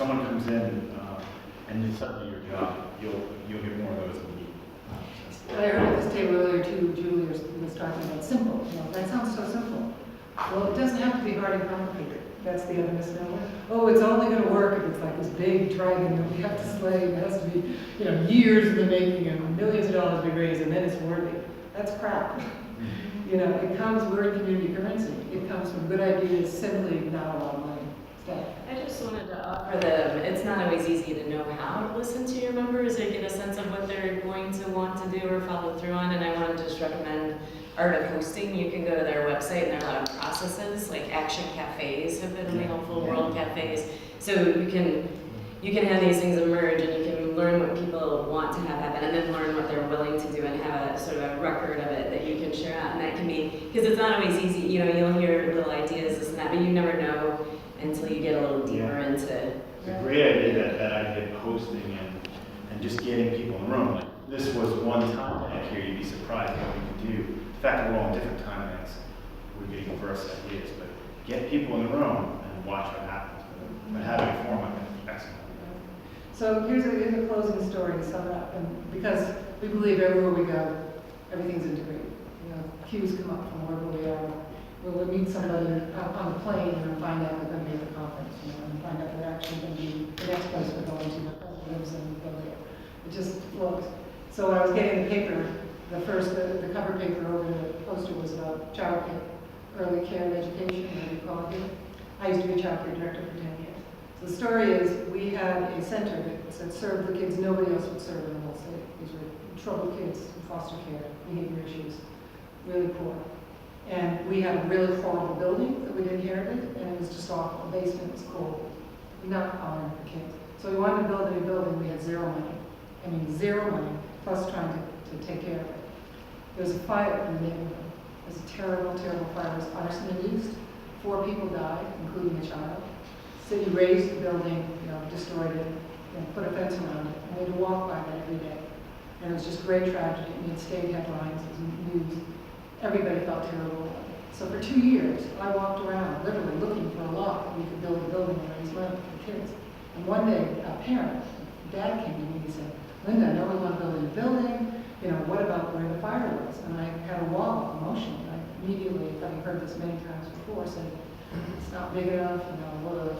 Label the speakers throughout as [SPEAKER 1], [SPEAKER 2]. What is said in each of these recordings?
[SPEAKER 1] someone comes in and it's suddenly your job, you'll get more of those than you.
[SPEAKER 2] I heard at this table earlier too, Julie was talking about simple. You know, that sounds so simple. Well, it doesn't have to be hard and complicated. That's the other misnomer. Oh, it's only going to work if it's like this big dragon that we have to slay. It has to be, you know, years in the making and millions of dollars be raised, and then it's worthy. That's crap. You know, it comes, we're in community currency. It comes from good ideas, simply not a lot of money.
[SPEAKER 3] I just wanted to offer them, it's not always easy to know how to listen to your members or get a sense of what they're going to want to do or follow through on, and I wanted to just recommend Art of Hosting. You can go to their website and there are a lot of processes, like action cafes have been really helpful, world cafes. So you can have these things emerge and you can learn what people want to have happen and then learn what they're willing to do and have a sort of a record of it that you can share out. And that can be, because it's not always easy, you know, you'll hear little ideas, this and that, but you never know until you get a little deeper into it.
[SPEAKER 1] It's a great idea, that idea of hosting and just getting people in the room. Like, this was one time back here, you'd be surprised what we could do. In fact, we're all in different timelines. We're getting diverse ideas, but get people in the room and watch what happens. But having a forum, I think, is excellent.
[SPEAKER 2] So here's a closing story to sum it up. And because we believe everywhere we go, everything's integrated. You know, cues come up from wherever we are. We'll meet somebody on the plane and find out they're going to be at the conference, you know, and find out they're actually going to be the next place we're going to, the president lives in, go there. It just flows. So when I was getting the paper, the cover paper over the poster was about child care, early care and education, whatever you call it here. I used to be a child care director for 10 years. So the story is, we had a center that served the kids nobody else would serve in the whole city. These were troubled kids in foster care, behavior issues, really poor. And we had a really horrible building that we'd inherited, and it was just awful. The basement was cold, not common for kids. So we wanted to build a new building. We had zero money. I mean, zero money, plus trying to take care of it. There was a fire in the neighborhood. It was a terrible, terrible fire. It was arson induced. 4 people died, including a child. City razed the building, you know, destroyed it, and put a fence around it. And we had to walk by that every day. And it was just great tragedy. I mean, state headlines, it was news. Everybody felt terrible about it. So for 2 years, I walked around, literally looking for a lot that we could build a building and raise money for kids. And one day, a parent, dad came to me and he said, Linda, I know we want to build a new building. You know, what about where the fire was? And I had a wall emotionally. I immediately, having heard this many times before, said, it's not big enough, you know, what.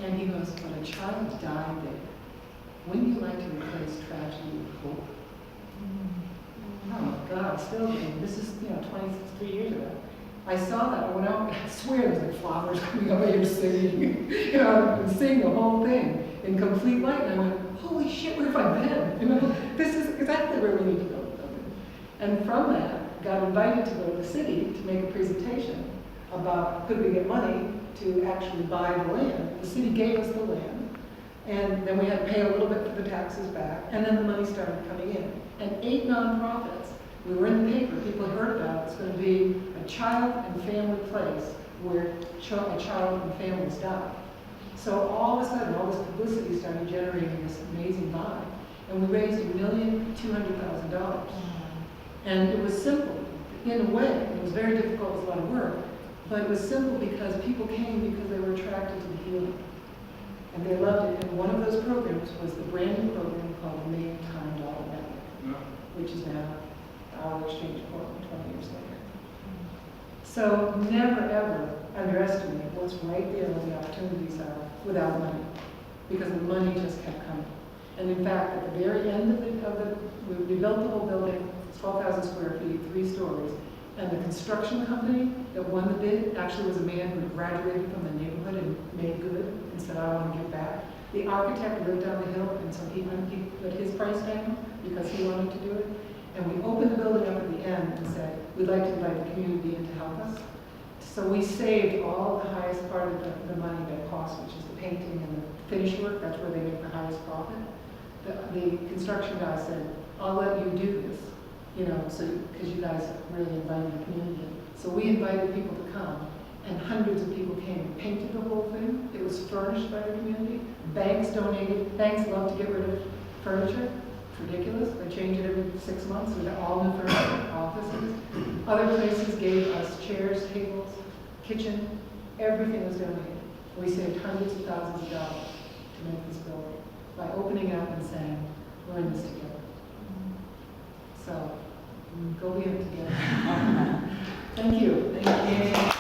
[SPEAKER 2] And he goes, but a child died there. Wouldn't you like to replace tragedy with hope? Oh my God, still, this is, you know, 23 years ago. I saw that, I went out, I swear there's like flowers coming up here singing, you know, and sing the whole thing in complete light, and I went, holy shit, where have I been? You know, this is exactly where we need to go. And from that, got invited to go to the city to make a presentation about could we get money to actually buy the land. The city gave us the land, and then we had to pay a little bit for the taxes back, and then the money started coming in. And 8 nonprofits, we were in the paper, people heard about it. It's going to be a child and family place where a child and families die. So all of a sudden, all this publicity started generating this amazing buy. And we raised $1,200,000. And it was simple, in a way. It was very difficult, it was a lot of work. But it was simple because people came because they were attracted to the healing. And they loved it. And one of those programs was the brand new program called Make Time Dollar Network, which is now our exchange Portland 20 years later. So never ever underestimate what's right there where the opportunities are without money, because the money just kept coming. And in fact, at the very end of we built the whole building, 12,000 square feet, 3 stories, and the construction company that won the bid actually was a man who graduated from the neighborhood and made good and said, I want to give back. The architect lived down the hill, and so he put his price down because he wanted to do it. And we opened the building up at the end and said, we'd like to invite the community in to help us. So we saved all the highest part of the money that cost, which is the painting and the finish work. That's where they make the highest profit. The construction guy said, I'll let you do this, you know, so because you guys really invited the community. So we invited people to come, and hundreds of people came and painted the whole thing. It was furnished by the community. Banks donated. Banks love to get rid of furniture. It's ridiculous. They change it every 6 months. We got all new furniture, offices. Other places gave us chairs, tables, kitchen. Everything was donated. We saved hundreds of thousands of dollars to opening up and saying, we're in this together. So, go be in it together. Thank you.
[SPEAKER 3] Thank you.